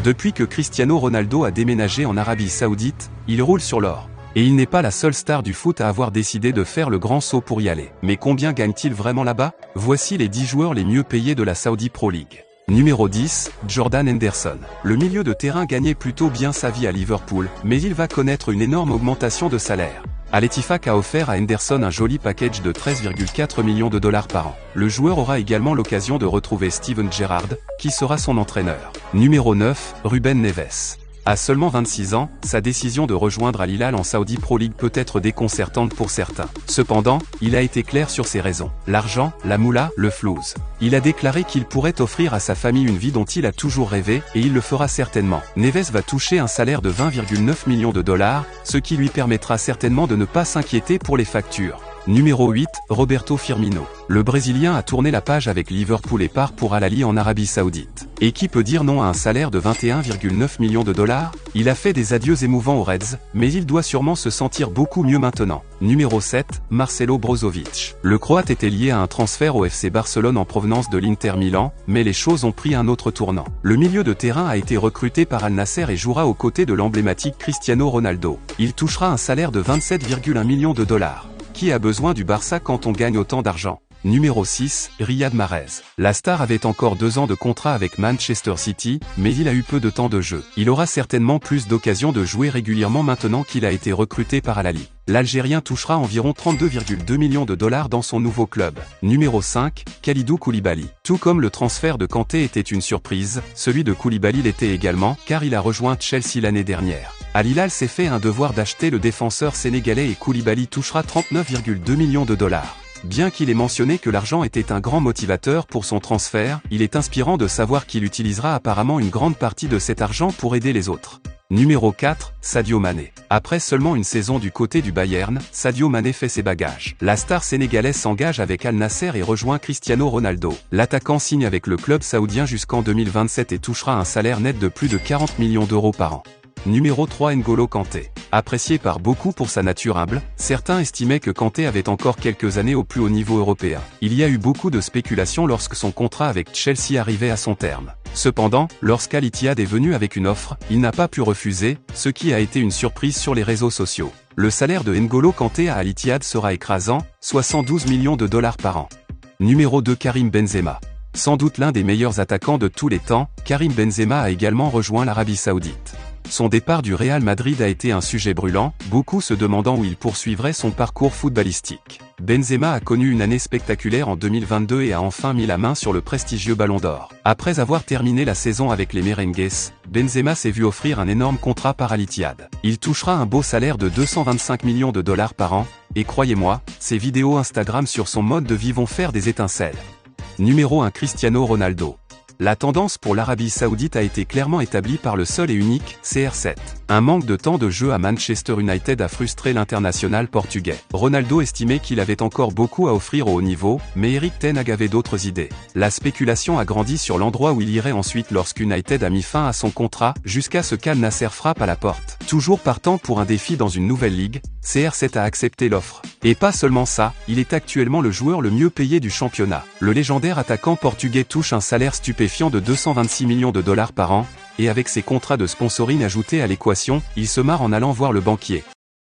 Depuis que Cristiano Ronaldo a déménagé en Arabie Saoudite, il roule sur l'or. Et il n'est pas la seule star du foot à avoir décidé de faire le grand saut pour y aller. Mais combien gagne-t-il vraiment là-bas? Voici les 10 joueurs les mieux payés de la Saudi Pro League. Numéro 10, Jordan Henderson. Le milieu de terrain gagnait plutôt bien sa vie à Liverpool, mais il va connaître une énorme augmentation de salaire. Al Ettifaq a offert à Henderson un joli package de 13,4 millions de dollars par an. Le joueur aura également l'occasion de retrouver Steven Gerrard, qui sera son entraîneur. Numéro 9, Ruben Neves. À seulement 26 ans, sa décision de rejoindre Al Hilal en Saudi Pro League peut être déconcertante pour certains. Cependant, il a été clair sur ses raisons. L'argent, la moula, le flouze. Il a déclaré qu'il pourrait offrir à sa famille une vie dont il a toujours rêvé, et il le fera certainement. Neves va toucher un salaire de 20,9 millions de dollars, ce qui lui permettra certainement de ne pas s'inquiéter pour les factures. Numéro 8, Roberto Firmino. Le Brésilien a tourné la page avec Liverpool et part pour Al Ahly en Arabie Saoudite. Et qui peut dire non à un salaire de 21,9 millions de dollars? Il a fait des adieux émouvants aux Reds, mais il doit sûrement se sentir beaucoup mieux maintenant. Numéro 7, Marcelo Brozovic. Le Croate était lié à un transfert au FC Barcelone en provenance de l'Inter Milan, mais les choses ont pris un autre tournant. Le milieu de terrain a été recruté par Al Nasser et jouera aux côtés de l'emblématique Cristiano Ronaldo. Il touchera un salaire de 27,1 millions de dollars. Qui a besoin du Barça quand on gagne autant d'argent? Numéro 6, Riyad Mahrez. La star avait encore 2 ans de contrat avec Manchester City, mais il a eu peu de temps de jeu. Il aura certainement plus d'occasions de jouer régulièrement maintenant qu'il a été recruté par Al Ahly. L'Algérien touchera environ 32,2 millions de dollars dans son nouveau club. Numéro 5, Kalidou Koulibaly. Tout comme le transfert de Kanté était une surprise, celui de Koulibaly l'était également, car il a rejoint Chelsea l'année dernière. Al Hilal s'est fait un devoir d'acheter le défenseur sénégalais et Koulibaly touchera 39,2 millions de dollars. Bien qu'il ait mentionné que l'argent était un grand motivateur pour son transfert, il est inspirant de savoir qu'il utilisera apparemment une grande partie de cet argent pour aider les autres. Numéro 4, Sadio Mané. Après seulement une saison du côté du Bayern, Sadio Mané fait ses bagages. La star sénégalaise s'engage avec Al Nasser et rejoint Cristiano Ronaldo. L'attaquant signe avec le club saoudien jusqu'en 2027 et touchera un salaire net de plus de 40 millions d'euros par an. Numéro 3, N'Golo Kanté. Apprécié par beaucoup pour sa nature humble, certains estimaient que Kanté avait encore quelques années au plus haut niveau européen. Il y a eu beaucoup de spéculations lorsque son contrat avec Chelsea arrivait à son terme. Cependant, lorsqu'Al Ittihad est venu avec une offre, il n'a pas pu refuser, ce qui a été une surprise sur les réseaux sociaux. Le salaire de N'Golo Kanté à Al Ittihad sera écrasant, 72 millions de dollars par an. Numéro 2, Karim Benzema. Sans doute l'un des meilleurs attaquants de tous les temps, Karim Benzema a également rejoint l'Arabie Saoudite. Son départ du Real Madrid a été un sujet brûlant, beaucoup se demandant où il poursuivrait son parcours footballistique. Benzema a connu une année spectaculaire en 2022 et a enfin mis la main sur le prestigieux Ballon d'Or. Après avoir terminé la saison avec les Merengues, Benzema s'est vu offrir un énorme contrat par Al Ittihad. Il touchera un beau salaire de 225 millions de dollars par an, et croyez-moi, ses vidéos Instagram sur son mode de vie vont faire des étincelles. Numéro 1, Cristiano Ronaldo. La tendance pour l'Arabie Saoudite a été clairement établie par le seul et unique CR7. Un manque de temps de jeu à Manchester United a frustré l'international portugais. Ronaldo estimait qu'il avait encore beaucoup à offrir au haut niveau, mais Erik ten Hag avait d'autres idées. La spéculation a grandi sur l'endroit où il irait ensuite lorsqu'United a mis fin à son contrat, jusqu'à ce qu'Al Nasser frappe à la porte. Toujours partant pour un défi dans une nouvelle ligue, CR7 a accepté l'offre. Et pas seulement ça, il est actuellement le joueur le mieux payé du championnat. Le légendaire attaquant portugais touche un salaire stupéfiant de 226 millions de dollars par an, et avec ses contrats de sponsoring ajoutés à l'équation, il se marre en allant voir le banquier.